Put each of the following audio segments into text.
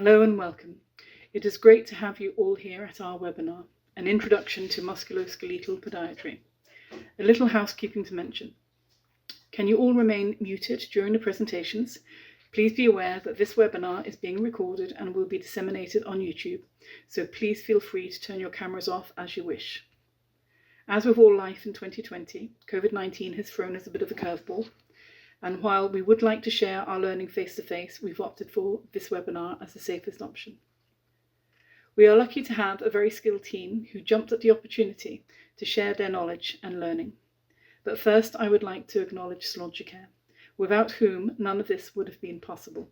Hello and welcome. It is great to have you all here at our webinar, an introduction to musculoskeletal podiatry. A little housekeeping to mention. Can you all remain muted during the presentations? Please be aware that this webinar is being recorded and will be disseminated on YouTube, so please feel free to turn your cameras off as you wish. As with all life in 2020, COVID-19 has thrown us a bit of a curveball. And while we would like to share our learning face-to-face, we've opted for this webinar as the safest option. We are lucky to have a very skilled team who jumped at the opportunity to share their knowledge and learning. But first, I would like to acknowledge Slaughtercare, without whom none of this would have been possible.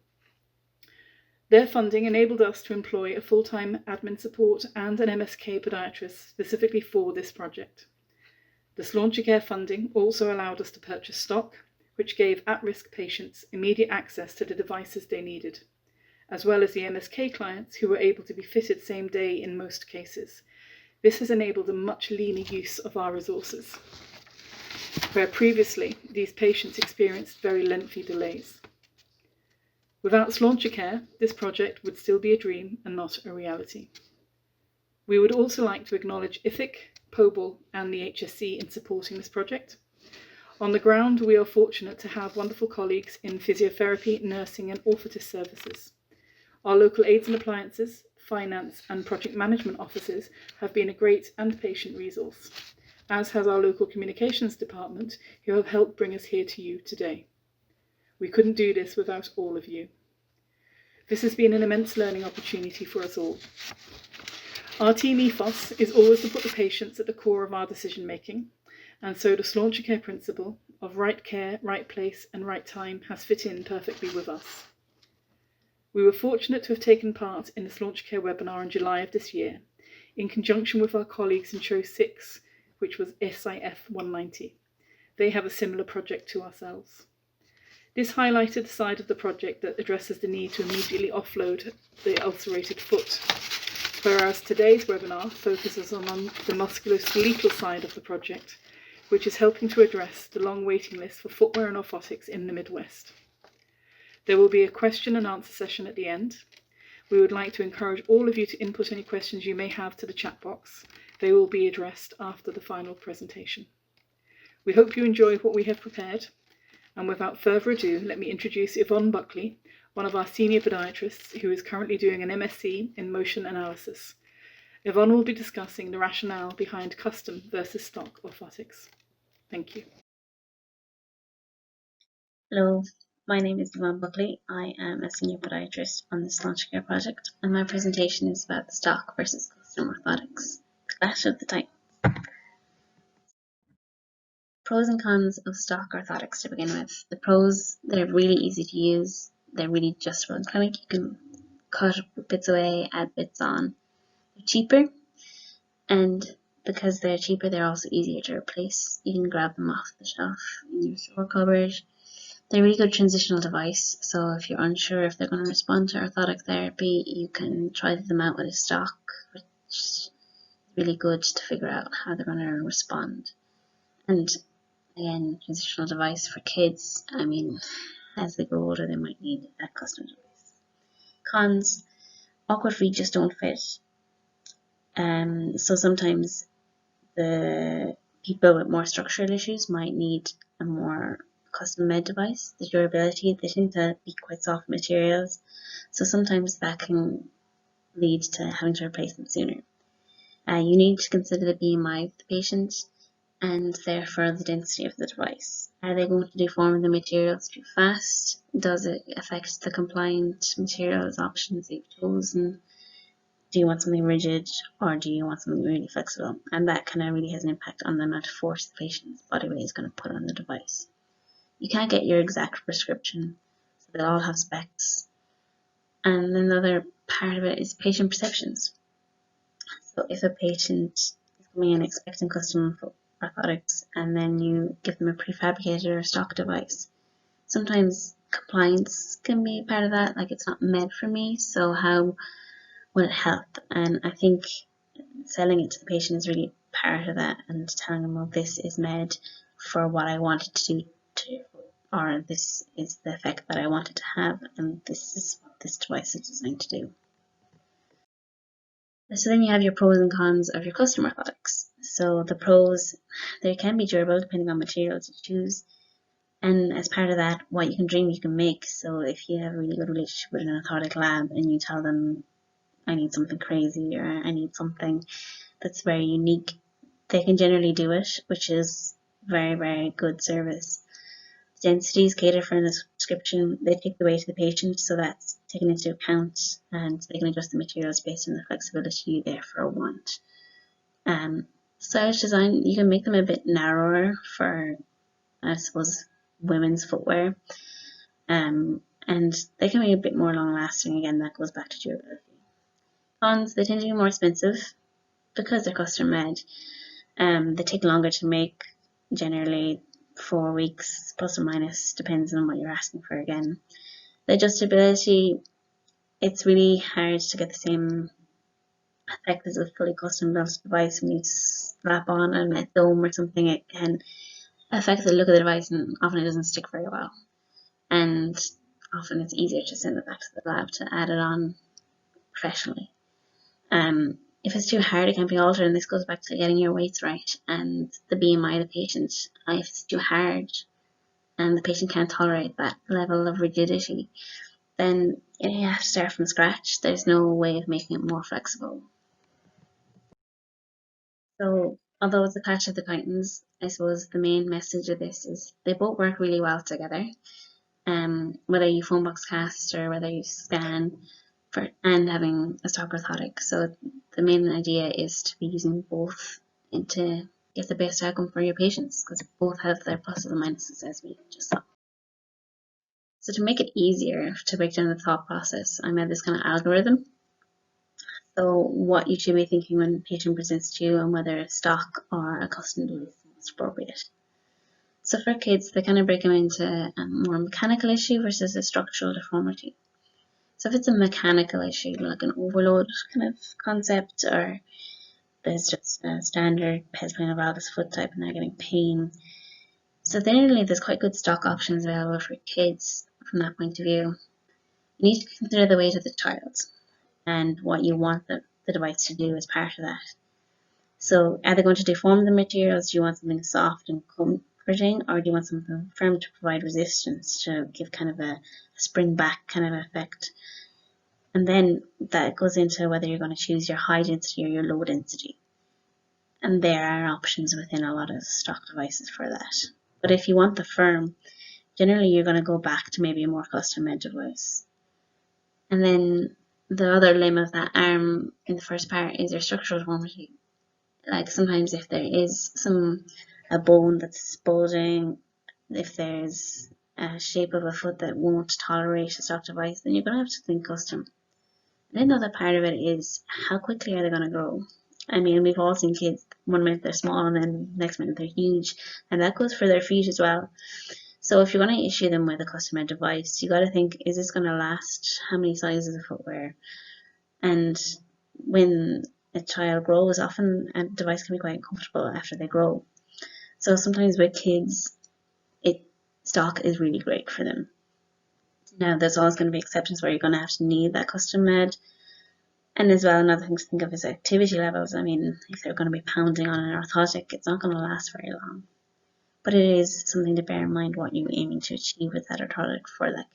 Their funding enabled us to employ a full-time admin support and an MSK podiatrist specifically for this project. The Slaughtercare funding also allowed us to purchase stock, which gave at-risk patients immediate access to the devices they needed, as well as the MSK clients who were able to be fitted same day in most cases. This has enabled a much leaner use of our resources, where previously these patients experienced very lengthy delays. Without Slaughtercare, this project would still be a dream and not a reality. We would also like to acknowledge IFIC, POBL and the HSC in supporting this project. On the ground, we are fortunate to have wonderful colleagues in physiotherapy, nursing and orthotist services. Our local aids and appliances, finance and project management offices have been a great and patient resource, as has our local communications department, who have helped bring us here to you today. We couldn't do this without all of you. This has been an immense learning opportunity for us all. Our team ethos is always to put the patients at the core of our decision making. And so the Slaughtercare principle of right care, right place and right time has fit in perfectly with us. We were fortunate to have taken part in the Slaughtercare webinar in July of this year, in conjunction with our colleagues in Show 6, which was SIF 190. They have a similar project to ourselves. This highlighted the side of the project that addresses the need to immediately offload the ulcerated foot, whereas today's webinar focuses on the musculoskeletal side of the project, which is helping to address the long waiting list for footwear and orthotics in the Midwest. There will be a question and answer session at the end. We would like to encourage all of you to input any questions you may have to the chat box. They will be addressed after the final presentation. We hope you enjoy what we have prepared, and without further ado, let me introduce Yvonne Buckley, one of our senior podiatrists who is currently doing an MSc in motion analysis. Yvonne will be discussing the rationale behind custom versus stock orthotics. Thank you. Hello, my name is Yvonne Buckley. I am a senior podiatrist on the Slaughtercare project, and my presentation is about the stock versus custom orthotics. Clash of the Titans. Pros and cons of stock orthotics to begin with. The pros, they're really easy to use. They're really just for the clinic. You can cut bits away, add bits on. They're cheaper, and because they're cheaper, they're also easier to replace. You can grab them off the shelf in your store cupboard. They're a really good transitional device, so if you're unsure if they're going to respond to orthotic therapy, you can try them out with a stock, which is really good to figure out how they're going to respond. And again, transitional device for kids. I mean, as they grow older, they might need a custom device. Cons: awkward feet just don't fit. So sometimes the people with more structural issues might need a more custom made device. The durability, they tend to be quite soft materials, so sometimes that can lead to having to replace them sooner. You need to consider the BMI of the patient and therefore the density of the device. Are they going to deform the materials too fast? Does it affect the compliant materials options you've chosen? Do you want something rigid or do you want something really flexible? And that kind of really has an impact on the amount of force the patient's body weight is going to put on the device. You can't get your exact prescription, so they all have specs. And another part of it is patient perceptions. So if a patient is coming in expecting custom orthotics and then you give them a prefabricated or stock device, sometimes compliance can be part of that, like it's not made for me, so how will it help? And I think selling it to the patient is really part of that, and telling them, well, this is made for what I wanted to do, or this is the effect that I wanted to have, and this is what this device is designed to do. So then you have your pros and cons of your custom orthotics. So the pros, they can be durable depending on materials you choose. And as part of that, what you can dream, you can make. So if you have a really good relationship with an orthotic lab and you tell them, I need something crazy or I need something that's very unique, they can generally do it, which is very, very good service. Densities cater for the prescription. They take the weight of the patient, so that's taken into account, and they can adjust the materials based on the flexibility you therefore want. Stylish design, you can make them a bit narrower for, I suppose, women's footwear, and they can be a bit more long lasting. Again, that goes back to durability. Cons, they tend to be more expensive because they're custom made. They take longer to make, generally 4 weeks plus or minus, depends on what you're asking for. Again, the adjustability, it's really hard to get the same effect as a fully custom built device. When you slap on a met dome or something, it can affect the look of the device, and often it doesn't stick very well, and often it's easier to send it back to the lab to add it on professionally. If it's too hard, it can be altered, and this goes back to getting your weights right and the BMI of the patient. If it's too hard and the patient can't tolerate that level of rigidity, then you have to start from scratch. There's no way of making it more flexible. So, although it's a clash of the titans, I suppose the main message of this is they both work really well together. Whether you foam box cast or whether you scan, and having a stock orthotic. So the main idea is to be using both and to get the best outcome for your patients, because both have their pluses and minuses, as we just saw. So to make it easier to break down the thought process, I made this kind of algorithm. So what you should be thinking when a patient presents to you and whether a stock or a custom device is most appropriate. So for kids, they kind of break them into a more mechanical issue versus a structural deformity. So if it's a mechanical issue, like an overload kind of concept, or there's just a standard pes valgus foot type and they're getting pain. So generally there's quite good stock options available for kids from that point of view. You need to consider the weight of the child and what you want the device to do as part of that. So are they going to deform the materials? Do you want something soft and comforting, or do you want something firm to provide resistance, to give kind of a spring back kind of effect? And then that goes into whether you're going to choose your high density or your low density. And there are options within a lot of stock devices for that. But if you want the firm, generally you're going to go back to maybe a more custom made device. And then the other limb of that arm in the first part is your structural deformity. Like sometimes if there is a bone that's bulging, if there's a shape of a foot that won't tolerate a stock device, then you're going to have to think custom. And another part of it is how quickly are they going to grow? I mean, we've all seen kids, one minute they're small and then next minute they're huge, and that goes for their feet as well. So if you're going to issue them with a custom-made device, you got to think, is this going to last? How many sizes of footwear? And when a child grows, often a device can be quite uncomfortable after they grow. So sometimes with kids, stock is really great for them. Now, there's always going to be exceptions where you're going to have to need that custom-made. And as well, another thing to think of is activity levels. I mean, if they're going to be pounding on an orthotic, it's not going to last very long. But it is something to bear in mind what you're aiming to achieve with that orthotic for that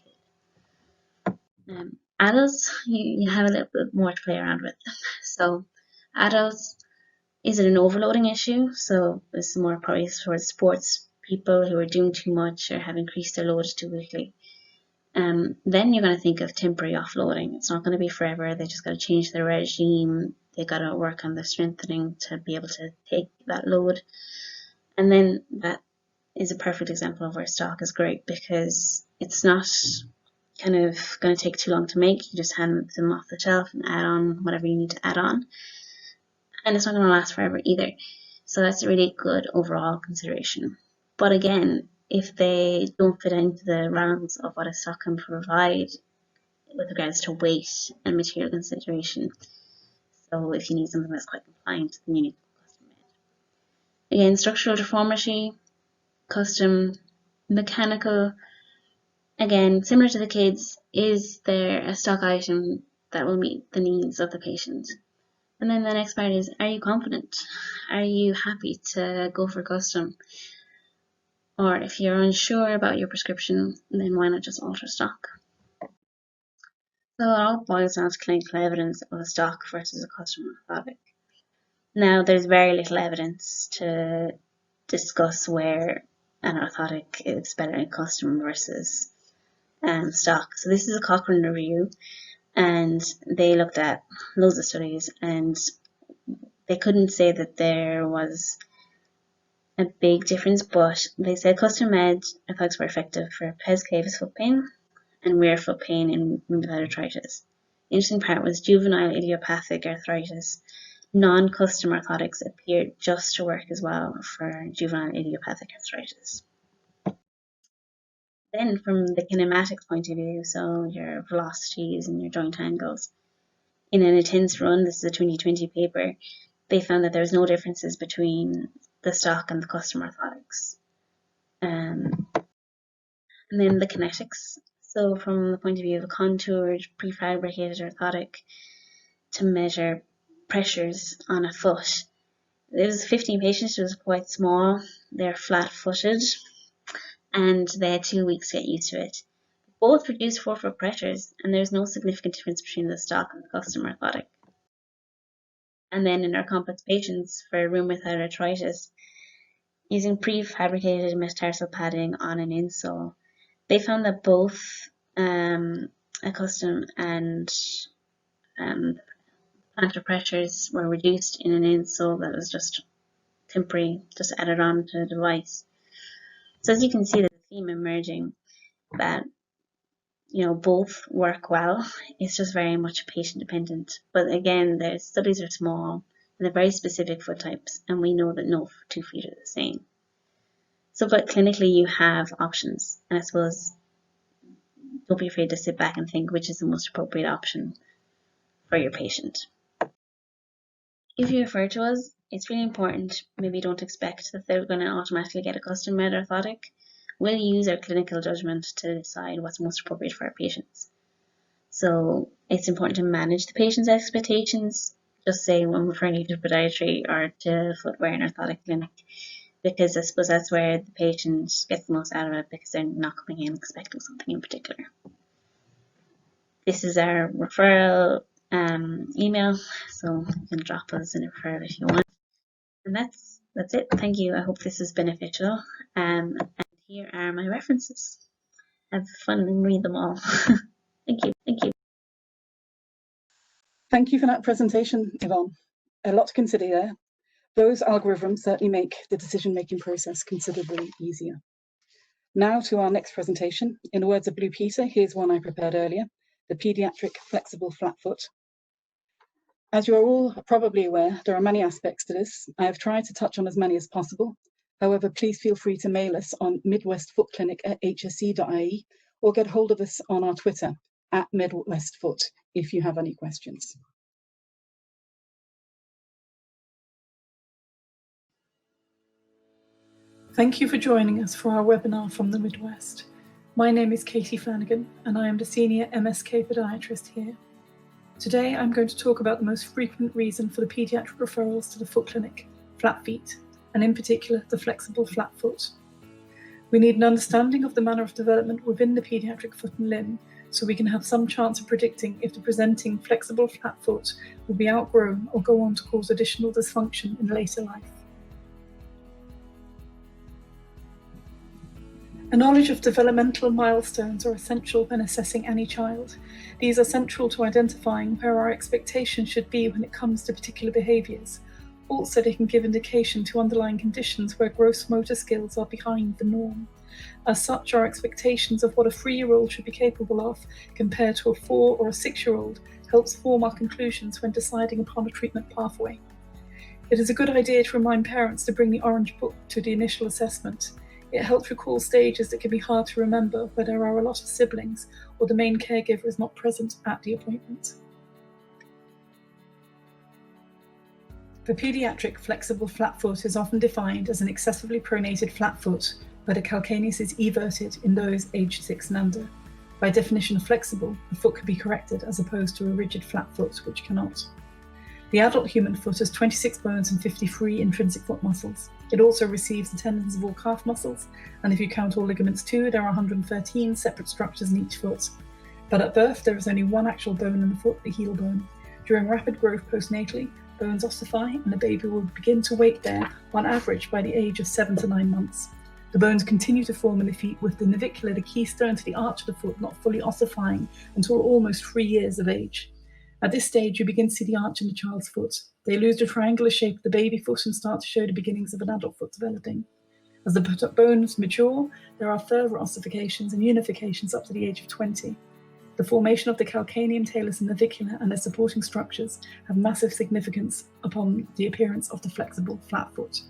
kid. Adults, you have a little bit more to play around with. So adults, is it an overloading issue? So this is more probably for sports people who are doing too much or have increased their load too quickly. Then you're going to think of temporary offloading. It's not going to be forever. They just got to change their regime. They got to work on the strengthening to be able to take that load. And then that is a perfect example of where stock is great, because it's not kind of going to take too long to make. You just hand them off the shelf and add on whatever you need to add on. And it's not going to last forever either. So that's a really good overall consideration. But again, if they don't fit into the realms of what a stock can provide with regards to weight and material consideration, so if you need something that's quite compliant, then you need custom made. Again, structural deformity, custom, mechanical, Again, similar to the kids, is there a stock item that will meet the needs of the patient? And then the next part is, are you confident? Are you happy to go for custom? Or if you're unsure about your prescription, then why not just alter stock? So it all boils down to clinical evidence of a stock versus a custom orthotic. Now, there's very little evidence to discuss where an orthotic is better in custom versus stock. So this is a Cochrane review, and they looked at loads of studies, and they couldn't say that there was a big difference, but they said custom-made orthotics were effective for pes cavus foot pain and rare foot pain in rheumatoid arthritis. The interesting part was juvenile idiopathic arthritis. Non-custom orthotics appeared just to work as well for juvenile idiopathic arthritis. Then from the kinematics point of view, so your velocities and your joint angles, in an intense run, this is a 2020 paper, they found that there was no differences between the stock and the custom orthotics. And then the kinetics. So from the point of view of a contoured, prefabricated orthotic to measure pressures on a foot, there was 15 patients, it was quite small, they're flat-footed, and they had 2 weeks to get used to it. Both produced 4-foot pressures, and there's no significant difference between the stock and the custom orthotic. And then in our complex patients for rheumatoid arthritis, using prefabricated metatarsal padding on an insole, they found that both a custom and plantar pressures were reduced in an insole that was just temporary, just added on to the device. So as you can see, the theme emerging that both work well. It's just very much patient dependent. But again, the studies are small and they're very specific foot types, and we know that no 2 feet are the same. So, but clinically you have options, and I suppose don't be afraid to sit back and think which is the most appropriate option for your patient. If you refer to us, it's really important, maybe don't expect that they're going to automatically get a custom-made orthotic. We'll use our clinical judgment to decide what's most appropriate for our patients. So it's important to manage the patient's expectations, just say when referring you to podiatry or to footwear and orthotic clinic, because I suppose that's where the patient gets the most out of it, because they're not coming in expecting something in particular. This is our referral email, so you can drop us a referral if you want. And that's it. Thank you. I hope this is beneficial. And here are my references. Have fun and read them all. Thank you. Thank you for that presentation, Yvonne. A lot to consider there. Those algorithms certainly make the decision-making process considerably easier. Now to our next presentation. In the words of Blue Peter, here's one I prepared earlier, the Pediatric Flexible Flat Foot. As you are all probably aware, there are many aspects to this. I have tried to touch on as many as possible. However, please feel free to mail us on midwestfootclinic@hsc.ie or get hold of us on our Twitter @midwestfoot if you have any questions. Thank you for joining us for our webinar from the Midwest. My name is Katie Flanagan and I am the Senior MSK Podiatrist here. Today I'm going to talk about the most frequent reason for the pediatric referrals to the foot clinic, flat feet, and in particular the flexible flat foot. We need an understanding of the manner of development within the pediatric foot and limb so we can have some chance of predicting if the presenting flexible flat foot will be outgrown or go on to cause additional dysfunction in later life. A knowledge of developmental milestones are essential when assessing any child. These are central to identifying where our expectations should be when it comes to particular behaviours. Also, they can give indication to underlying conditions where gross motor skills are behind the norm. As such, our expectations of what a 3-year-old should be capable of compared to a 4 or a 6-year-old helps form our conclusions when deciding upon a treatment pathway. It is a good idea to remind parents to bring the orange book to the initial assessment. It helps recall stages that can be hard to remember where there are a lot of siblings or the main caregiver is not present at the appointment. The pediatric flexible flat foot is often defined as an excessively pronated flat foot where the calcaneus is everted in those aged 6 and under. By definition of flexible, the foot could be corrected as opposed to a rigid flat foot, which cannot. The adult human foot has 26 bones and 53 intrinsic foot muscles. It also receives the tendons of all calf muscles, and if you count all ligaments too, there are 113 separate structures in each foot. But at birth, there is only one actual bone in the foot, the heel bone. During rapid growth postnatally, bones ossify and the baby will begin to wake there on average by the age of 7 to 9 months. The bones continue to form in the feet with the navicular, the keystone to the arch of the foot, not fully ossifying until almost 3 years of age. At this stage, you begin to see the arch in the child's foot. They lose the triangular shape of the baby foot and start to show the beginnings of an adult foot developing. As the bones mature, there are further ossifications and unifications up to the age of 20. The formation of the calcaneum, talus, and navicular and their supporting structures have massive significance upon the appearance of the flexible flat foot.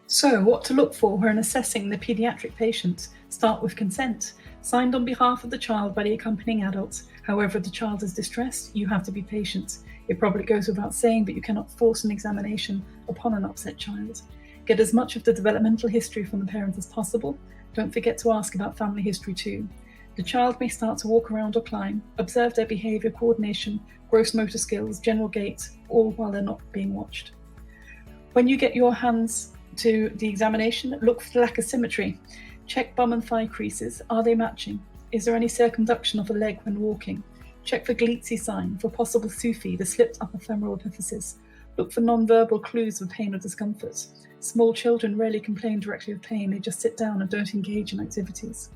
So, what to look for when assessing the paediatric patient? Start with consent, signed on behalf of the child by the accompanying adults. However, if the child is distressed, you have to be patient. It probably goes without saying, but you cannot force an examination upon an upset child. Get as much of the developmental history from the parent as possible. Don't forget to ask about family history too. The child may start to walk around or climb. Observe their behavior, coordination, gross motor skills, general gait, all while they're not being watched. When you get your hands to the examination, look for the lack of symmetry. Check bum and thigh creases. Are they matching? Is there any circumduction of the leg when walking? Check for Gleatsy sign, for possible SUFI, the slipped upper femoral epiphysis. Look for non-verbal clues of pain or discomfort. Small children rarely complain directly of pain, they just sit down and don't engage in activities.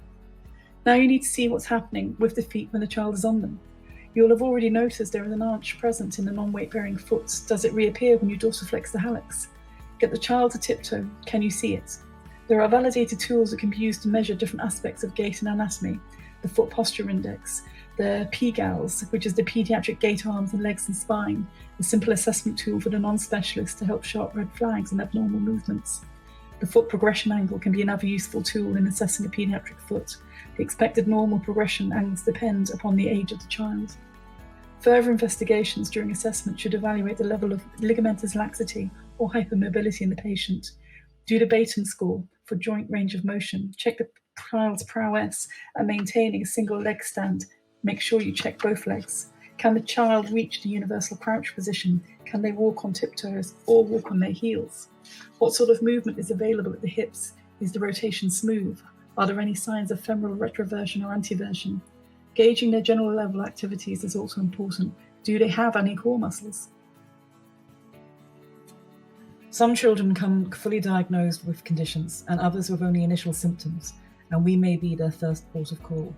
Now you need to see what's happening with the feet when the child is on them. You'll have already noticed there is an arch present in the non-weight-bearing foot. Does it reappear when you dorsiflex the hallux? Get the child to tiptoe. Can you see it? There are validated tools that can be used to measure different aspects of gait and anatomy. The Foot Posture Index, the PGALS, which is the Pediatric Gait Arms and Legs and Spine, a simple assessment tool for the non-specialist to help sharp red flags and abnormal movements. The foot progression angle can be another useful tool in assessing a pediatric foot. The expected normal progression angles depend upon the age of the child. Further investigations during assessment should evaluate the level of ligamentous laxity or hypermobility in the patient. Do the Baton score for joint range of motion. Check the child's prowess at maintaining a single leg stand. Make sure you check both legs. Can the child reach the universal crouch position? Can they walk on tiptoes or walk on their heels? What sort of movement is available at the hips? Is the rotation smooth? Are there any signs of femoral retroversion or anteversion? Gauging their general level activities is also important. Do they have any core muscles? Some children come fully diagnosed with conditions and others with only initial symptoms, and we may be their first port of call.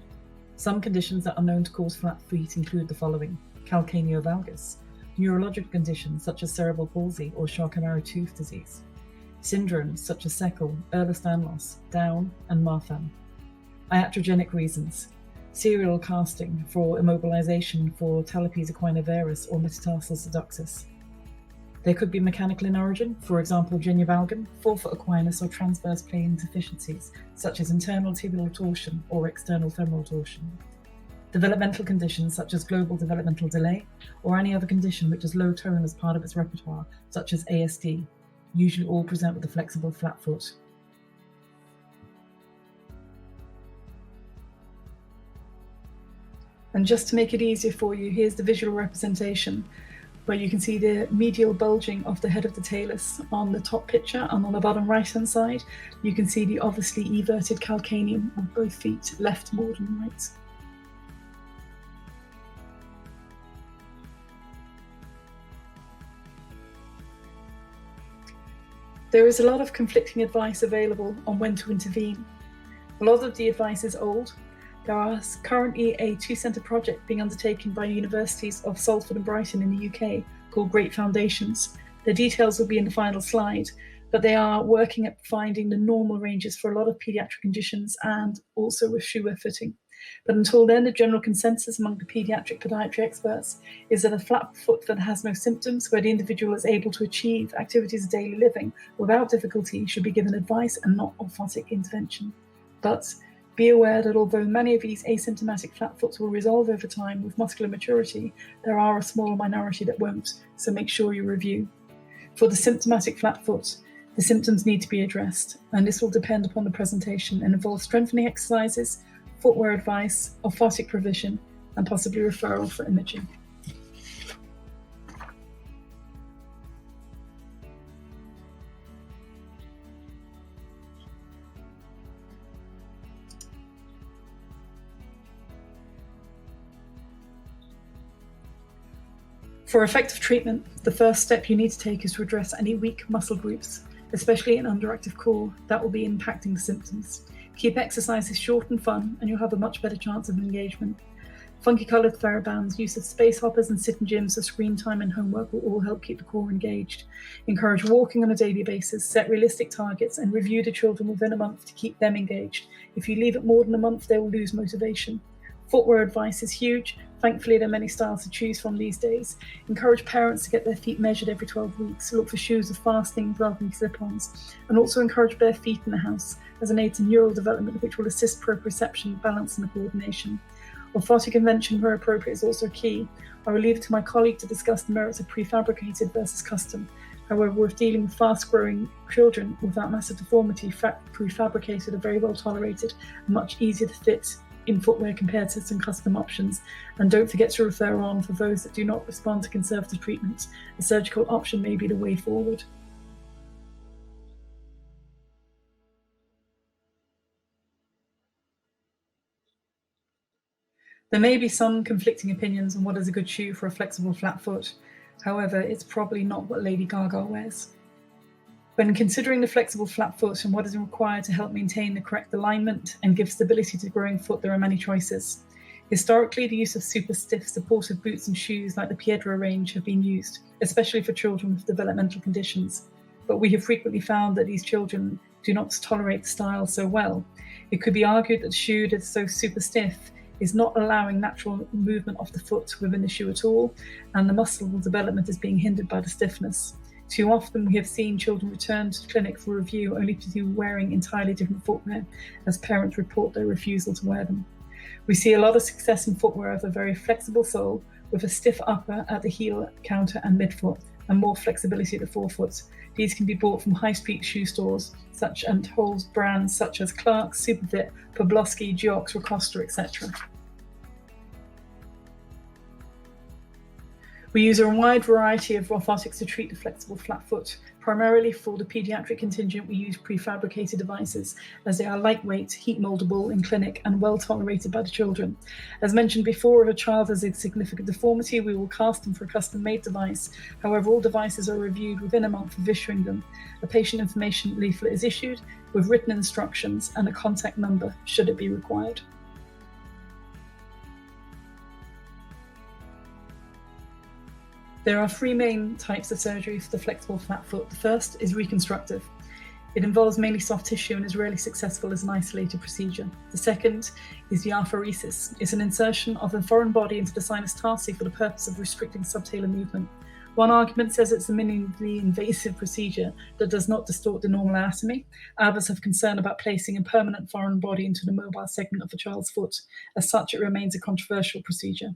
Some conditions that are known to cause flat feet include the following: calcaneo valgus, neurological conditions such as cerebral palsy or Charcot-Marie-Tooth disease, syndromes such as Seckel, Ehlers-Danlos, Down, and Marfan, iatrogenic reasons, serial casting for immobilization for talipes equinovarus or metatarsus adductus. They could be mechanical in origin, for example genivalgum, forefoot equinus, or transverse plane deficiencies, such as internal tibial torsion or external femoral torsion. Developmental conditions such as global developmental delay, or any other condition which has low tone as part of its repertoire, such as ASD, usually all present with a flexible flat foot. And just to make it easier for you, here's the visual representation, where you can see the medial bulging of the head of the talus on the top picture, and on the bottom right-hand side, you can see the obviously everted calcaneum of both feet, left more than right. There is a lot of conflicting advice available on when to intervene. A lot of the advice is old. There is currently a 2-centre project being undertaken by universities of Salford and Brighton in the UK called Great Foundations. The details will be in the final slide, but they are working at finding the normal ranges for a lot of paediatric conditions and also with shoe wear footing. But until then, the general consensus among the paediatric podiatry experts is that a flat foot that has no symptoms, where the individual is able to achieve activities of daily living without difficulty, should be given advice and not orthotic intervention. But Be aware that although many of these asymptomatic flat foots will resolve over time with muscular maturity, there are a small minority that won't, so make sure you review. For the symptomatic flat foot, the symptoms need to be addressed, and this will depend upon the presentation and involve strengthening exercises, footwear advice, orthotic provision, and possibly referral for imaging. For effective treatment, the first step you need to take is to address any weak muscle groups, especially in underactive core, that will be impacting the symptoms. Keep exercises short and fun, and you'll have a much better chance of engagement. Funky coloured TheraBands, use of space hoppers and sit-in gyms for screen time and homework will all help keep the core engaged. Encourage walking on a daily basis, set realistic targets, and review the children within a month to keep them engaged. If you leave it more than a month, they will lose motivation. Footwear advice is huge. Thankfully, there are many styles to choose from these days. Encourage parents to get their feet measured every 12 weeks. Look for shoes with fastenings rather than slip-ons. And also encourage bare feet in the house as an aid to neural development, which will assist proprioception, balance, and coordination. Orthotic invention, where appropriate, is also key. I will leave it to my colleague to discuss the merits of prefabricated versus custom. However, with dealing with fast-growing children without massive deformity, prefabricated are very well tolerated and much easier to fit in footwear compared to some custom options. And don't forget to refer on for those that do not respond to conservative treatments. A surgical option may be the way forward. There may be some conflicting opinions on what is a good shoe for a flexible flat foot. However, it's probably not what Lady Gaga wears. When considering the flexible flat foot and what is required to help maintain the correct alignment and give stability to the growing foot, there are many choices. Historically, the use of super stiff supportive boots and shoes like the Podiatry range have been used, especially for children with developmental conditions. But we have frequently found that these children do not tolerate the style so well. It could be argued that the shoe that is so super stiff is not allowing natural movement of the foot within the shoe at all, and the muscle development is being hindered by the stiffness. Too often we have seen children return to the clinic for review only to be wearing entirely different footwear, as parents report their refusal to wear them. We see a lot of success in footwear of a very flexible sole with a stiff upper at the heel, counter and midfoot, and more flexibility at the forefoot. These can be bought from high street shoe stores such and holds brands such as Clark's, Superfit, Pobloski, Geox, Rocosta, etc. We use a wide variety of orthotics to treat the flexible flat foot. Primarily for the pediatric contingent, we use prefabricated devices as they are lightweight, heat moldable in clinic and well tolerated by the children. As mentioned before, if a child has a significant deformity, we will cast them for a custom-made device. However, all devices are reviewed within a month of issuing them. A patient information leaflet is issued with written instructions and a contact number should it be required. There are three main types of surgery for the flexible flat foot. The first is reconstructive. It involves mainly soft tissue and is rarely successful as an isolated procedure. The second is the apheresis. It's an insertion of a foreign body into the sinus tarsi for the purpose of restricting subtalar movement. One argument says it's a minimally invasive procedure that does not distort the normal anatomy. Others have concern about placing a permanent foreign body into the mobile segment of a child's foot. As such, it remains a controversial procedure.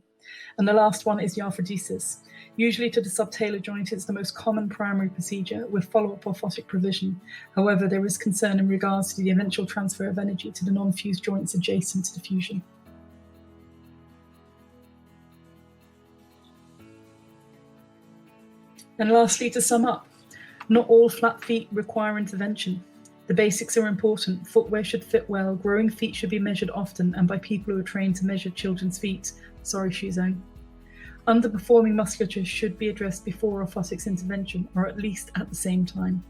And the last one is the apheresis. Usually to the subtalar joint, it's the most common primary procedure with follow-up orthotic provision. However, there is concern in regards to the eventual transfer of energy to the non-fused joints adjacent to the fusion. And lastly, to sum up, not all flat feet require intervention. The basics are important. Footwear should fit well, growing feet should be measured often and by people who are trained to measure children's feet. Sorry, Shoe Zone. Underperforming musculature should be addressed before orthotics intervention, or at least at the same time.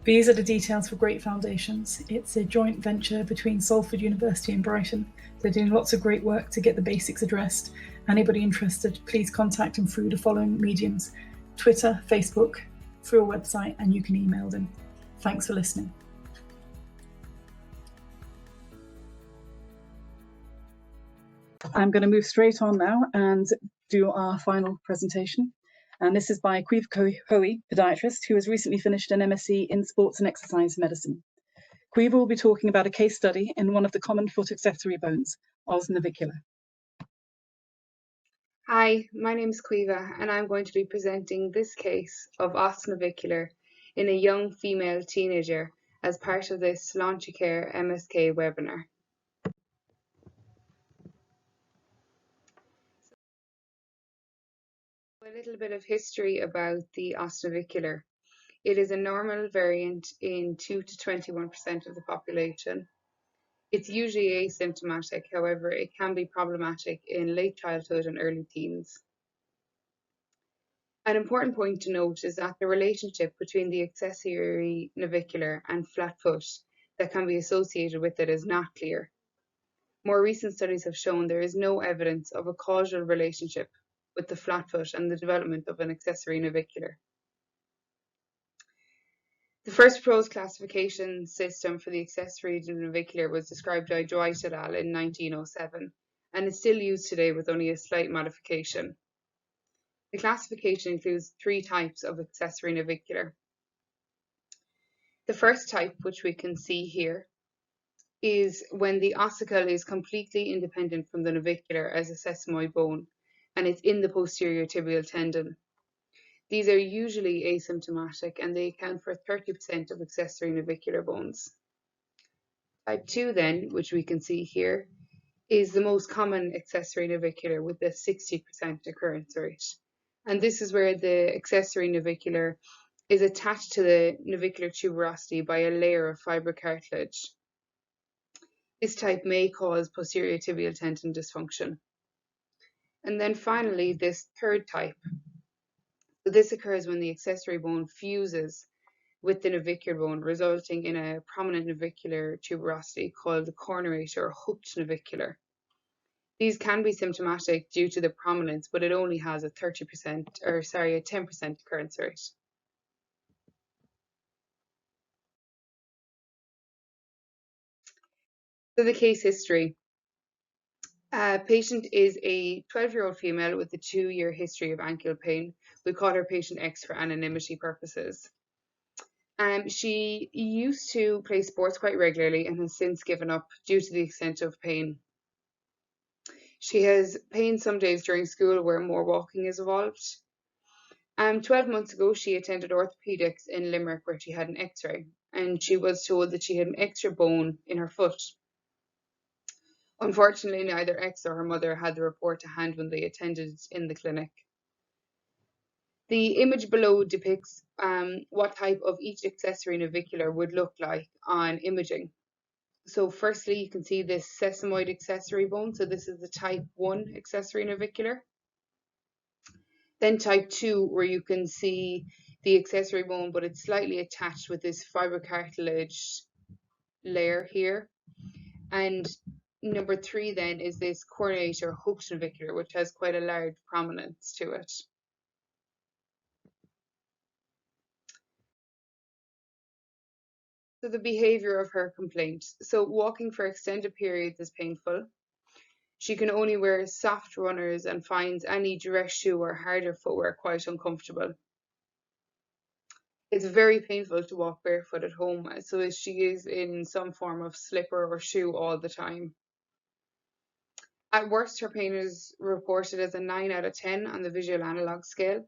These are the details for Great Foundations. It's a joint venture between Salford University and Brighton. They're doing lots of great work to get the basics addressed. Anybody interested, please contact them through the following mediums: Twitter, Facebook, through a website, and you can email them. Thanks for listening. I'm going to move straight on now and do our final presentation. And this is by Caoimhe Hoey, podiatrist, who has recently finished an MSc in sports and exercise medicine. Caoimhe will be talking about a case study in one of the common foot accessory bones, os navicular. Hi, my name is Caoimhe and I'm going to be presenting this case of os navicular in a young female teenager as part of this Sláintecare MSK webinar. A little bit of history about the os navicular. It is a normal variant in 2 to 21% of the population. It's usually asymptomatic, however, it can be problematic in late childhood and early teens. An important point to note is that the relationship between the accessory navicular and flat foot that can be associated with it is not clear. More recent studies have shown there is no evidence of a causal relationship with the flat foot and the development of an accessory navicular. The first proposed classification system for the accessory navicular was described by Dwight et al. In 1907 and is still used today with only a slight modification. The classification includes 3 types of accessory navicular. The first type, which we can see here, is when the ossicle is completely independent from the navicular as a sesamoid bone and it's in the posterior tibial tendon. These are usually asymptomatic and they account for 30% of accessory navicular bones. Type 2 then, which we can see here, is the most common accessory navicular with a 60% occurrence rate. And this is where the accessory navicular is attached to the navicular tuberosity by a layer of fibrocartilage. This type may cause posterior tibial tendon dysfunction. And then finally, this third type. So this occurs when the accessory bone fuses with the navicular bone, resulting in a prominent navicular tuberosity called the cornuate or hooked navicular. These can be symptomatic due to the prominence, but it only has a 10% occurrence rate. So the case history. Patient is a 12-year-old female with a 2-year history of ankle pain. We call her patient X for anonymity purposes. She used to play sports quite regularly and has since given up due to the extent of pain. She has pain some days during school where more walking is involved. 12 months ago, she attended orthopedics in Limerick where she had an x-ray and she was told that she had an extra bone in her foot. Unfortunately, neither X or her mother had the report to hand when they attended in the clinic. The image below depicts what type of each accessory navicular would look like on imaging. So firstly, you can see this sesamoid accessory bone. So this is the type 1 accessory navicular. Then type 2, where you can see the accessory bone, but it's slightly attached with this fibrocartilage layer here. And number 3 then is this cornuate or hooked navicular, which has quite a large prominence to it. So the behavior of her complaint. So walking for extended periods is painful. She can only wear soft runners and finds any dress shoe or harder footwear quite uncomfortable. It's very painful to walk barefoot at home, so she is in some form of slipper or shoe all the time. At worst, her pain is reported as a 9 out of 10 on the visual analog scale,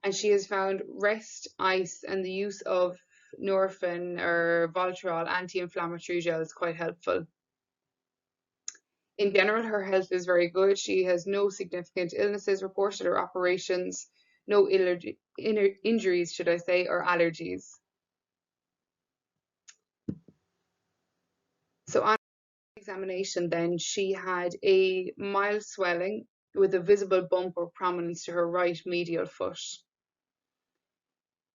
and she has found rest, ice, and the use of Nurofen or Voltarol anti-inflammatory gels quite helpful. In general, her health is very good. She has no significant illnesses reported or operations, no injuries, should I say, or allergies. So on examination then, she had a mild swelling with a visible bump or prominence to her right medial foot.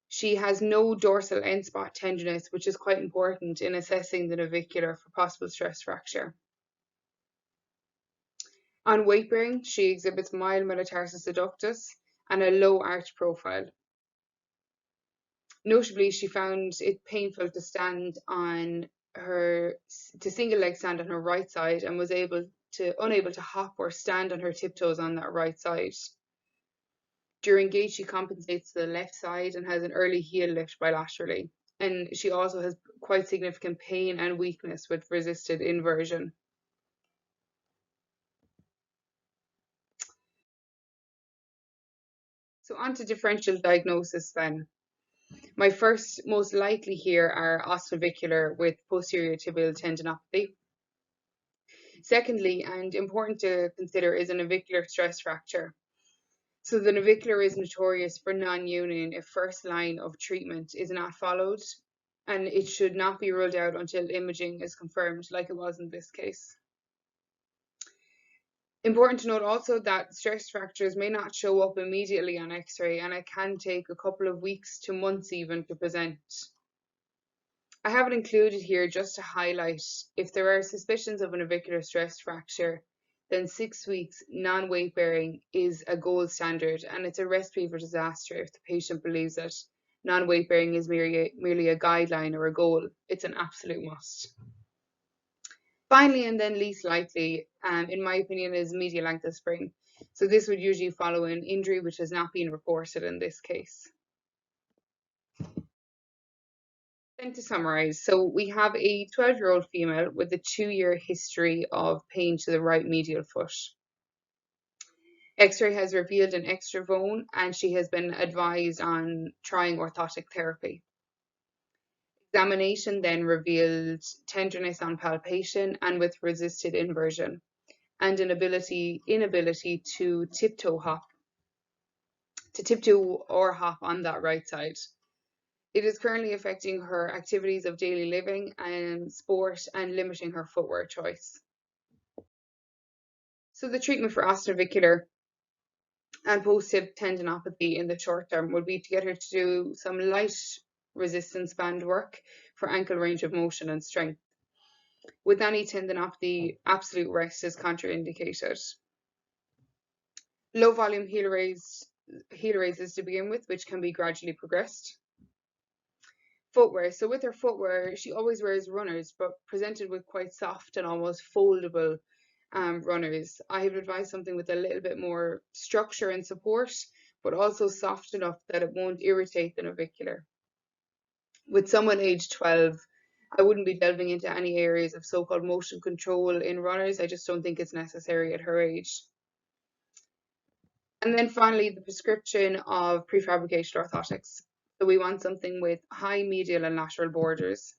She has no dorsal end spot tenderness, which is quite important in assessing the navicular for possible stress fracture. On weight bearing, she exhibits mild metatarsus adductus and a low arch profile. Notably, she found it painful to single leg stand on her right side and was unable to hop or stand on her tiptoes on that right side. During gait, she compensates to the left side and has an early heel lift bilaterally. And she also has quite significant pain and weakness with resisted inversion. So on to differential diagnosis then. My first most likely here are osteitis with posterior tibial tendinopathy. Secondly, and important to consider, is a navicular stress fracture. So the navicular is notorious for non-union if first line of treatment is not followed, and it should not be ruled out until imaging is confirmed, like it was in this case. Important to note also that stress fractures may not show up immediately on X-ray, and it can take a couple of weeks to months even to present. I have it included here just to highlight if there are suspicions of a navicular stress fracture, then 6 weeks non-weight bearing is a gold standard, and it's a recipe for disaster if the patient believes that non-weight bearing is merely a guideline or a goal. It's an absolute must. Finally, and then least likely, in my opinion, is medial ankle sprain. So this would usually follow an injury which has not been reported in this case. Then to summarize, so we have a 12-year-old female with a 2-year history of pain to the right medial foot. X-ray has revealed an extra bone, and she has been advised on trying orthotic therapy. Examination then revealed tenderness on palpation and with resisted inversion, and an inability to tiptoe or hop on that right side. It is currently affecting her activities of daily living and sport and limiting her footwear choice. So the treatment for osteitis and post-hip tendinopathy in the short term would be to get her to do some light resistance band work for ankle range of motion and strength. With any tendinopathy, absolute rest is contraindicated. Low volume heel raises to begin with, which can be gradually progressed. Footwear. So with her footwear, she always wears runners, but presented with quite soft and almost foldable runners. I have advised something with a little bit more structure and support, but also soft enough that it won't irritate the navicular. With someone aged 12, I wouldn't be delving into any areas of so-called motion control in runners. I just don't think it's necessary at her age. And then finally, the prescription of prefabricated orthotics. So we want something with high medial and lateral borders,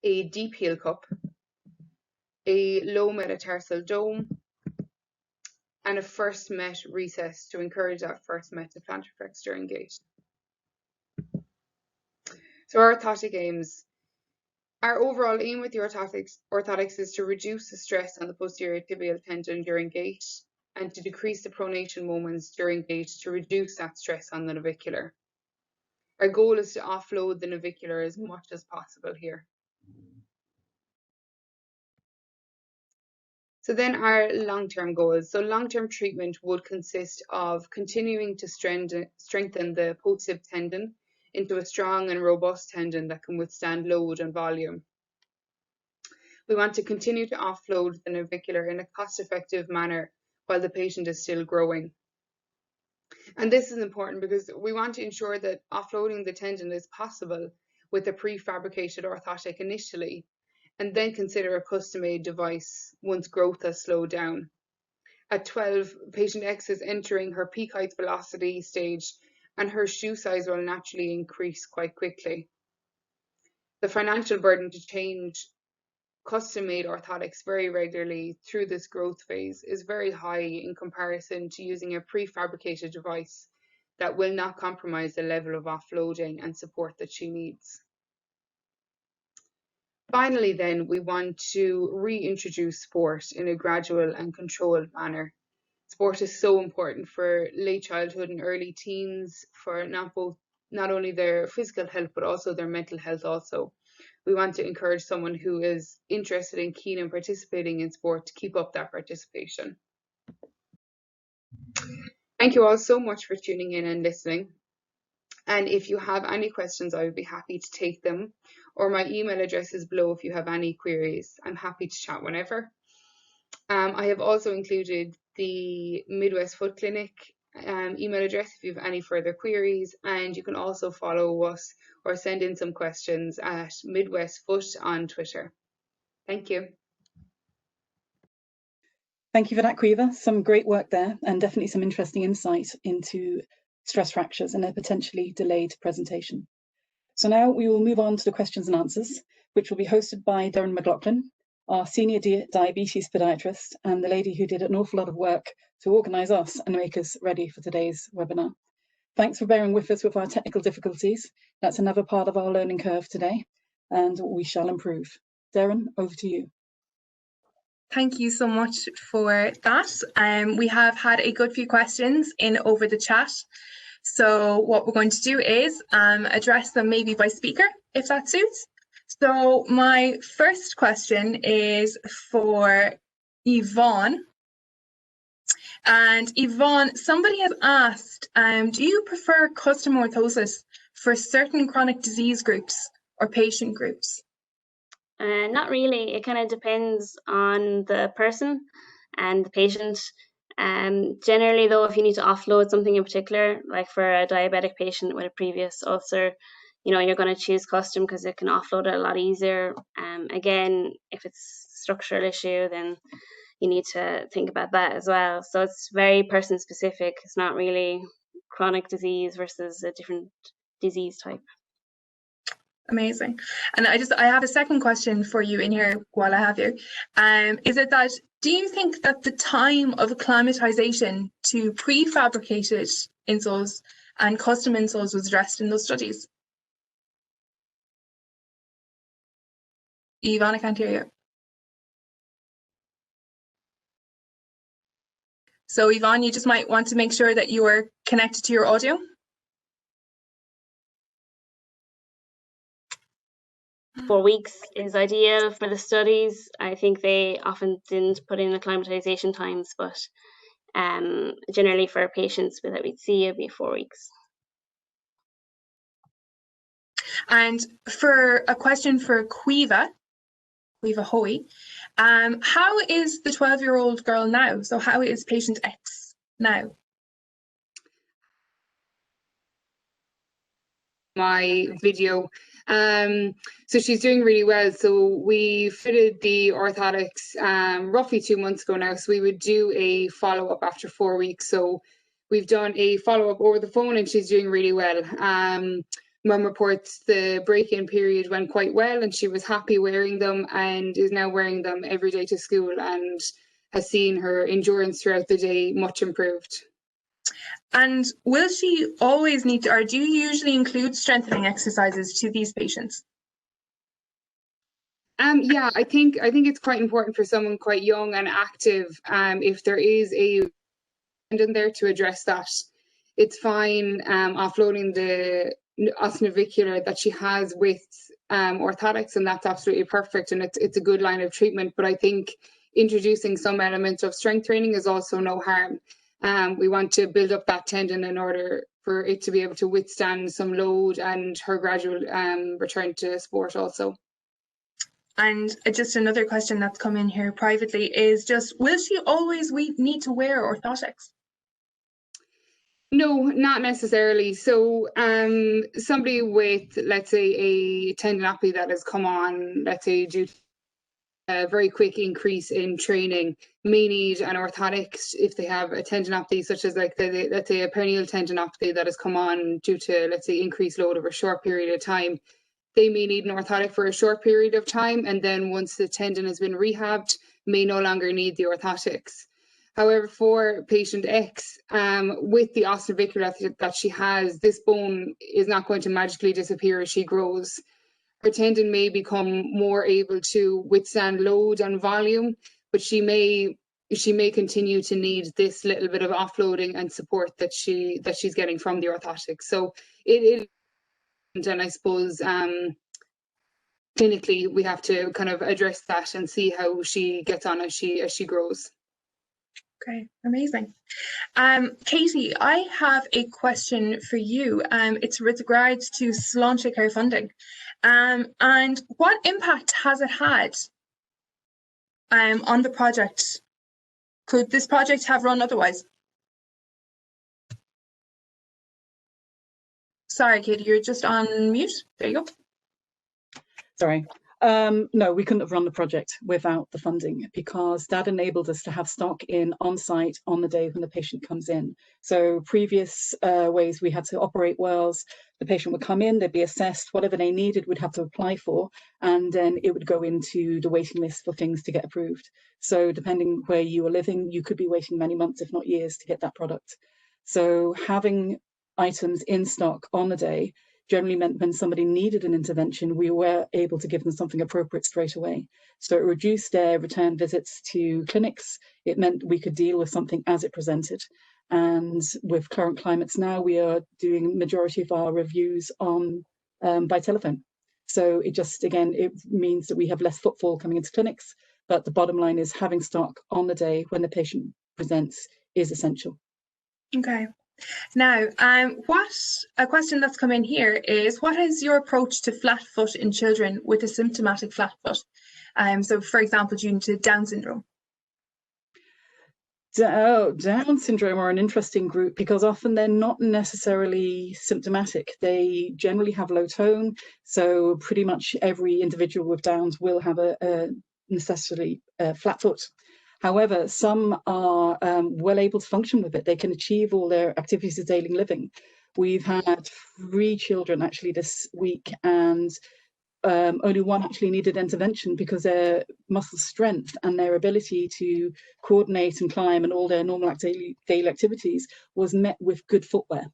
a deep heel cup, a low metatarsal dome, and a first met recess to encourage that first met to plantar flex during gait. So our orthotic aims. Our overall aim with the orthotics is to reduce the stress on the posterior tibial tendon during gait and to decrease the pronation moments during gait to reduce that stress on the navicular. Our goal is to offload the navicular as much as possible here. So then our long-term goals. So long-term treatment would consist of continuing to strengthen the post-hip tendon into a strong and robust tendon that can withstand load and volume. We want to continue to offload the navicular in a cost-effective manner while the patient is still growing. And this is important because we want to ensure that offloading the tendon is possible with a prefabricated orthotic initially, and then consider a custom-made device once growth has slowed down. At 12, patient X is entering her peak height velocity stage, and her shoe size will naturally increase quite quickly. The financial burden to change custom-made orthotics very regularly through this growth phase is very high in comparison to using a prefabricated device that will not compromise the level of offloading and support that she needs. Finally, then, we want to reintroduce sport in a gradual and controlled manner. Sport is so important for late childhood and early teens for not only their physical health, but also their mental health also. We want to encourage someone who is interested and keen in participating in sport to keep up that participation. Thank you all so much for tuning in and listening. And if you have any questions, I would be happy to take them, or my email address is below if you have any queries. I'm happy to chat whenever. I have also included the Midwest Foot Clinic email address if you have any further queries, and you can also follow us or send in some questions at Midwest Foot on Twitter. Thank you. Thank you for that, Quiva. Some great work there, and definitely some interesting insight into stress fractures and their potentially delayed presentation. So now we will move on to the questions and answers, which will be hosted by Darren McLaughlin, our senior diabetes podiatrist, and the lady who did an awful lot of work to organise us and make us ready for today's webinar. Thanks for bearing with us with our technical difficulties. That's another part of our learning curve today, and we shall improve. Darren, over to you. Thank you so much for that. We have had a good few questions in over the chat. So what we're going to do is address them maybe by speaker, if that suits. So my first question is for Yvonne. And Yvonne, somebody has asked, do you prefer custom orthosis for certain chronic disease groups or patient groups? Not really. It kind of depends on the person and the patient. Generally, though, if you need to offload something in particular, like for a diabetic patient with a previous ulcer, you're going to choose custom because it can offload it a lot easier. Again, if it's a structural issue, then you need to think about that as well. So it's very person specific. It's not really chronic disease versus a different disease type. Amazing. And I have a second question for you in here while I have you. Is it that, do you think that the time of acclimatization to prefabricated insoles and custom insoles was addressed in those studies? Yvonne, I can't hear you. So Yvonne, you just might want to make sure that you are connected to your audio. 4 weeks is ideal for the studies. I think they often didn't put in acclimatization times, but generally for patients that we'd see, it'd be 4 weeks. And for a question for Quiva Hoy, how is the 12-year-old girl now? So how is patient X now? My video. So she's doing really well. So we fitted the orthotics roughly 2 months ago now. So we would do a follow-up after 4 weeks. So we've done a follow-up over the phone and she's doing really well. Mum reports the break-in period went quite well and she was happy wearing them and is now wearing them every day to school and has seen her endurance throughout the day much improved. And will she always need to, or do you usually include strengthening exercises to these patients? Yeah, I think it's quite important for someone quite young and active. If there is a tendon there to address that, it's fine offloading the osnavicular that she has with orthotics, and that's absolutely perfect. And it's a good line of treatment. But I think introducing some elements of strength training is also no harm. We want to build up that tendon in order for it to be able to withstand some load and her gradual return to sport also. And just another question that's come in here privately is just, will she always need to wear orthotics? No, not necessarily. So somebody with, let's say, a tendinopathy that has come on, let's say, due to a very quick increase in training may need an orthotic if they have a tendinopathy such as let's say a peroneal tendinopathy that has come on due to, let's say, increased load over a short period of time. They may need an orthotic for a short period of time, and then once the tendon has been rehabbed, may no longer need the orthotics. However, for patient X, with the osnavicular that she has, this bone is not going to magically disappear as she grows. Her tendon may become more able to withstand load and volume, but she may continue to need this little bit of offloading and support that she's getting from the orthotics. So it and I suppose clinically we have to kind of address that and see how she gets on as she grows. Okay, amazing. Katie, I have a question for you. It's with regards to Sláinte Care funding. And what impact has it had on the project? Could this project have run otherwise? Sorry, Katie, you're just on mute. There you go. Sorry. No, we couldn't have run the project without the funding, because that enabled us to have stock in on site on the day when the patient comes in. So previous ways we had to operate was the patient would come in, they'd be assessed, whatever they needed we'd have to apply for, and then it would go into the waiting list for things to get approved. So depending where you were living, you could be waiting many months, if not years, to get that product. So having items in stock on the day generally meant when somebody needed an intervention, we were able to give them something appropriate straight away. So it reduced their return visits to clinics. It meant we could deal with something as it presented. And with current climates now, we are doing majority of our reviews on by telephone. So it just, again, it means that we have less footfall coming into clinics, but the bottom line is having stock on the day when the patient presents is essential. Okay. Now, a question that's come in here is, what is your approach to flat foot in children with a symptomatic flat foot? So, for example, due to Down syndrome. Down syndrome are an interesting group because often they're not necessarily symptomatic. They generally have low tone, so pretty much every individual with Downs will have a necessarily flat foot. However, some are well able to function with it. They can achieve all their activities of daily living. We've had 3 children actually this week, and only one actually needed intervention because their muscle strength and their ability to coordinate and climb and all their normal daily activities was met with good footwear.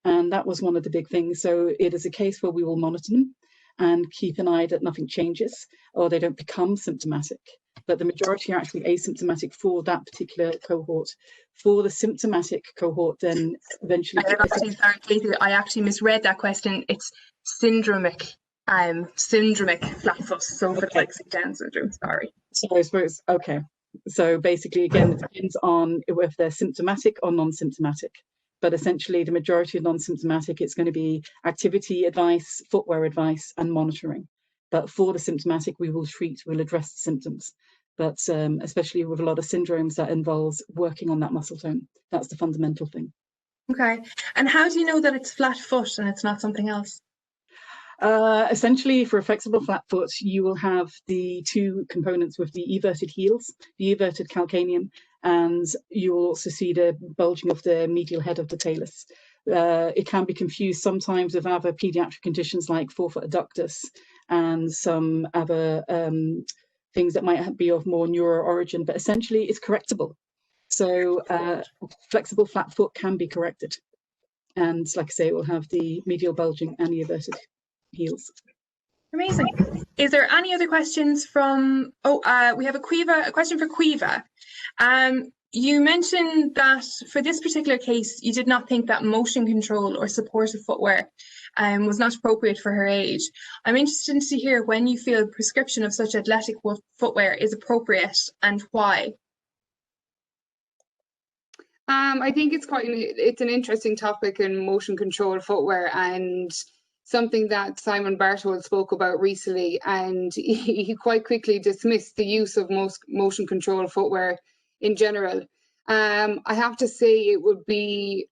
And that was one of the big things. So it is a case where we will monitor them and keep an eye that nothing changes or they don't become symptomatic. But the majority are actually asymptomatic for that particular cohort. For the symptomatic cohort, then eventually... Sorry, Katie, I actually misread that question. It's syndromic flat foot, so for dyslexic Down syndrome, sorry. So I suppose, okay. So basically, again, it depends on if they're symptomatic or non-symptomatic. But essentially, the majority of non-symptomatic, it's going to be activity advice, footwear advice, and monitoring. But for the symptomatic, we'll address the symptoms. But especially with a lot of syndromes, that involves working on that muscle tone. That's the fundamental thing. Okay. And how do you know that it's flat foot and it's not something else? Essentially, for a flexible flat foot, you will have the 2 components with the everted heels, the everted calcaneum, and you will also see the bulging of the medial head of the talus. It can be confused sometimes with other pediatric conditions like forefoot adductus and some other things that might be of more neuro origin, but essentially it's correctable. So flexible flat foot can be corrected. And like I say, it will have the medial bulging and the everted heels. Amazing. Is there any other questions from, we have a question for Quiva. You mentioned that for this particular case, you did not think that motion control or supportive footwear was not appropriate for her age. I'm interested to hear when you feel prescription of such athletic footwear is appropriate and why. I think it's an interesting topic in motion control footwear, and something that Simon Barthold spoke about recently, and he quite quickly dismissed the use of motion control footwear in general. I have to say it would be,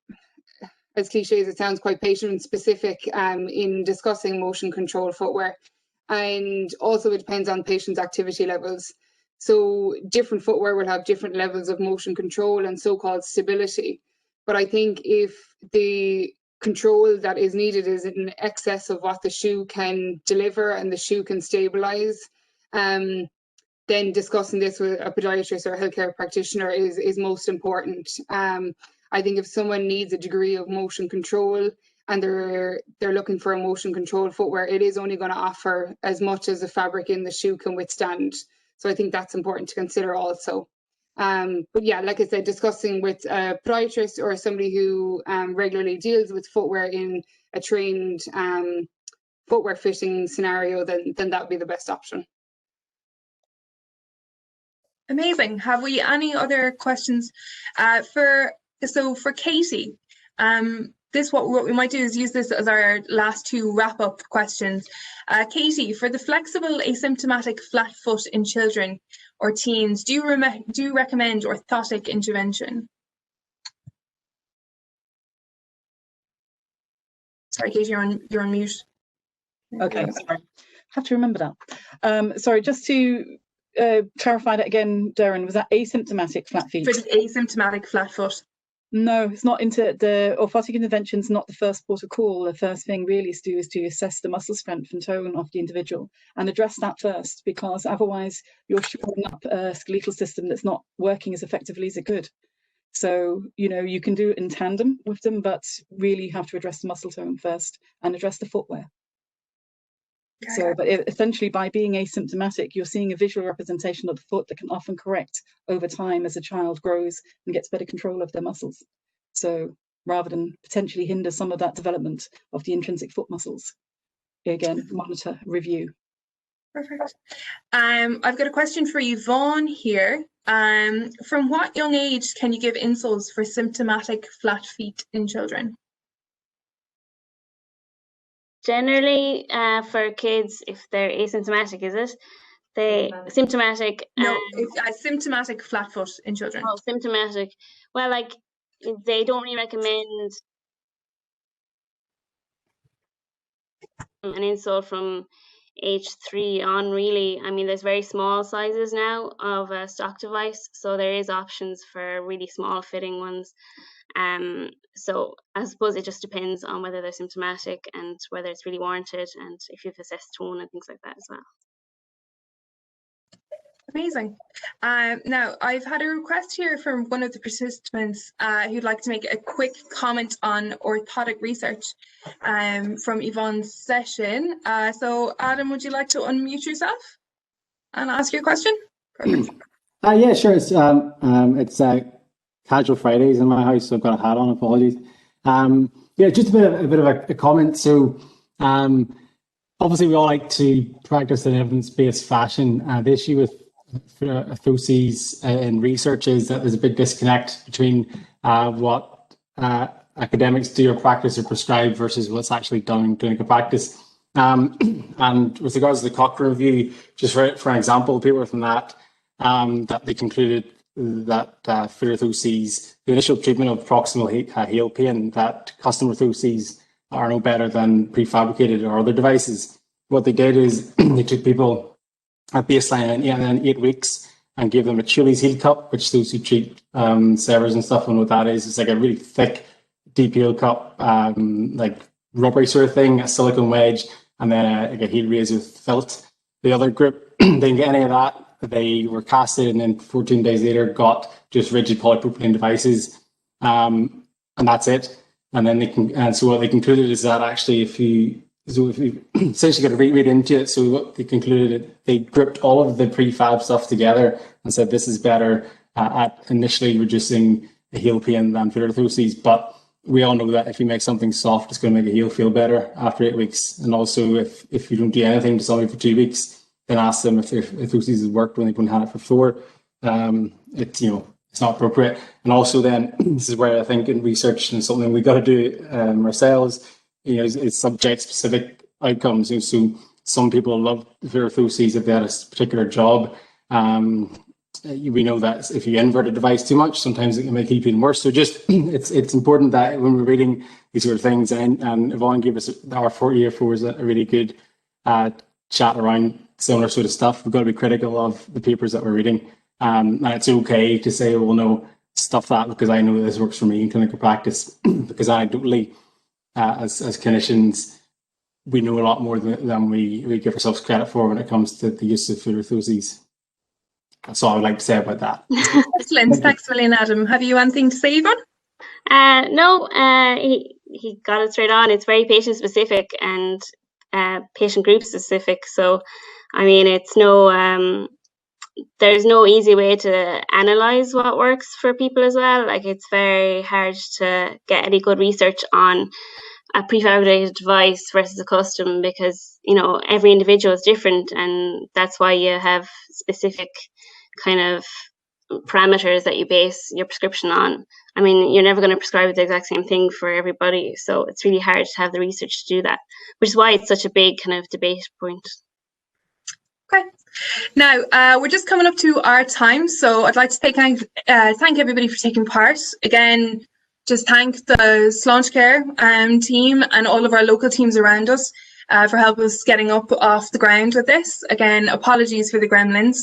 as cliche as it sounds, quite patient specific in discussing motion control footwear, and also it depends on patients' activity levels. So different footwear will have different levels of motion control and so-called stability. But I think if the control that is needed is in excess of what the shoe can deliver and the shoe can stabilize, then discussing this with a podiatrist or a healthcare practitioner is most important. I think if someone needs a degree of motion control and they're looking for a motion control footwear, it is only going to offer as much as the fabric in the shoe can withstand. So I think that's important to consider also. But yeah, like I said, discussing with a podiatrist or somebody who regularly deals with footwear in a trained footwear fitting scenario, then that would be the best option. Amazing. Have we any other questions? For Katie, what we might do is use this as our last 2 wrap-up questions. Katie, for the flexible asymptomatic flat foot in children or teens, do you recommend orthotic intervention? Sorry, Kate, you're on mute. Okay, sorry. Have to remember that. Sorry, just to clarify that again, Darren, was that asymptomatic flat feet? For the asymptomatic flat foot. No, it's not. Into the orthotic intervention's not the first port of call. The first thing really is to assess the muscle strength and tone of the individual and address that first, because otherwise you're shoring up a skeletal system that's not working as effectively as it could. So, you know, you can do it in tandem with them, but really you have to address the muscle tone first and address the footwear. Okay. So, but essentially by being asymptomatic, you're seeing a visual representation of the foot that can often correct over time as a child grows and gets better control of their muscles. So rather than potentially hinder some of that development of the intrinsic foot muscles, again, monitor, review. Perfect. I've got a question for Yvonne here. From what young age can you give insoles for symptomatic flat feet in children? Generally, for kids, if they're asymptomatic, is it? They symptomatic. No, symptomatic flat foot in children. Oh, symptomatic. Well, like they don't really recommend an insole from age 3 on, really. I mean, there's very small sizes now of a stock device, so there is options for really small fitting ones. So I suppose it just depends on whether they're symptomatic and whether it's really warranted, and if you've assessed tone and things like that as well. Amazing. Now, I've had a request here from one of the participants who'd like to make a quick comment on orthotic research from Yvonne's session. So, Adam, would you like to unmute yourself and ask your question? Perfect. Yeah, sure. It's casual Fridays in my house, so I've got a hat on. Apologies. Yeah, just a bit of a comment. So, obviously, we all like to practice in evidence-based fashion. The issue with orthoses in research is that there's a big disconnect between what academics do or practice or prescribe versus what's actually done in clinical practice. And with regards to the Cochrane review, just for an example, paper from that they concluded that for orthoses, the initial treatment of proximal heel pain, that custom orthoses are no better than prefabricated or other devices. What they did is they took people at baseline and then 8 weeks and gave them a Chili's heel cup, which those who treat severs and stuff know what that is. It's like a really thick, deep heel cup, like rubbery sort of thing, a silicone wedge, and then like a heel raise with felt. The other group didn't get any of that. They were casted and then 14 days later got just rigid polypropylene devices, and that's it. And then so what they concluded is that actually if you essentially got to read into it. So what they concluded, they gripped all of the prefab stuff together and said this is better at initially reducing the heel pain than foot orthoses. But we all know that if you make something soft, it's going to make a heel feel better after 8 weeks. And also, if you don't do anything to somebody for 2 weeks, then ask them if their orthoses has worked when they've been had it for 4. It's not appropriate. And also, then this is where I think in research and something we got to do ourselves. Is subject specific outcomes. So some people love foot orthoses if they had a particular job. We know that if you invert a device too much, sometimes it can make heel pain worse. So just it's important that when we're reading these sort of things, and Yvonne gave us our 4 year 4 is a really good chat around similar sort of stuff. We've got to be critical of the papers that we're reading, and it's okay to say, well, no, stuff that because I know this works for me in clinical practice, because anecdotally, as clinicians, we know a lot more than we give ourselves credit for when it comes to the use of foot orthoses. That's all I would like to say about that. Excellent. Thanks a million, Adam. Have you anything to say, Yvonne? No, he got it straight on. It's very patient specific and patient group specific. So, I mean, it's there's no easy way to analyze what works for people as well. Like, it's very hard to get any good research on a prefabricated device versus a custom, because every individual is different, and that's why you have specific kind of parameters that you base your prescription on. I mean, you're never going to prescribe the exact same thing for everybody, so it's really hard to have the research to do that, which is why it's such a big kind of debate point. Okay. Now, we're just coming up to our time, so I'd like to thank everybody for taking part. Again, just thank the Sláinte Care team and all of our local teams around us for helping us getting up off the ground with this. Again, apologies for the gremlins,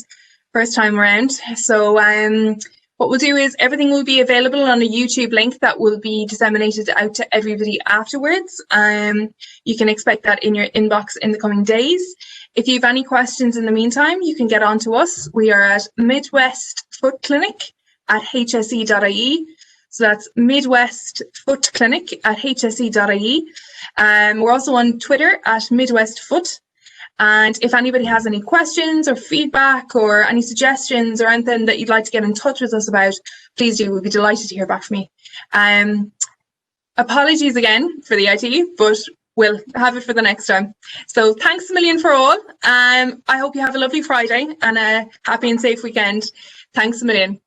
first time around. So what we'll do is everything will be available on a YouTube link that will be disseminated out to everybody afterwards. You can expect that in your inbox in the coming days. If you have any questions in the meantime, you can get on to us. We are at Midwest Foot Clinic at hse.ie. So that's Midwest Foot Clinic at hse.ie. We're also on Twitter at Midwest Foot. And if anybody has any questions or feedback or any suggestions or anything that you'd like to get in touch with us about, please do. We'd be delighted to hear back from you. Apologies again for the IT, but we'll have it for the next time. So thanks a million for all. I hope you have a lovely Friday and a happy and safe weekend. Thanks a million.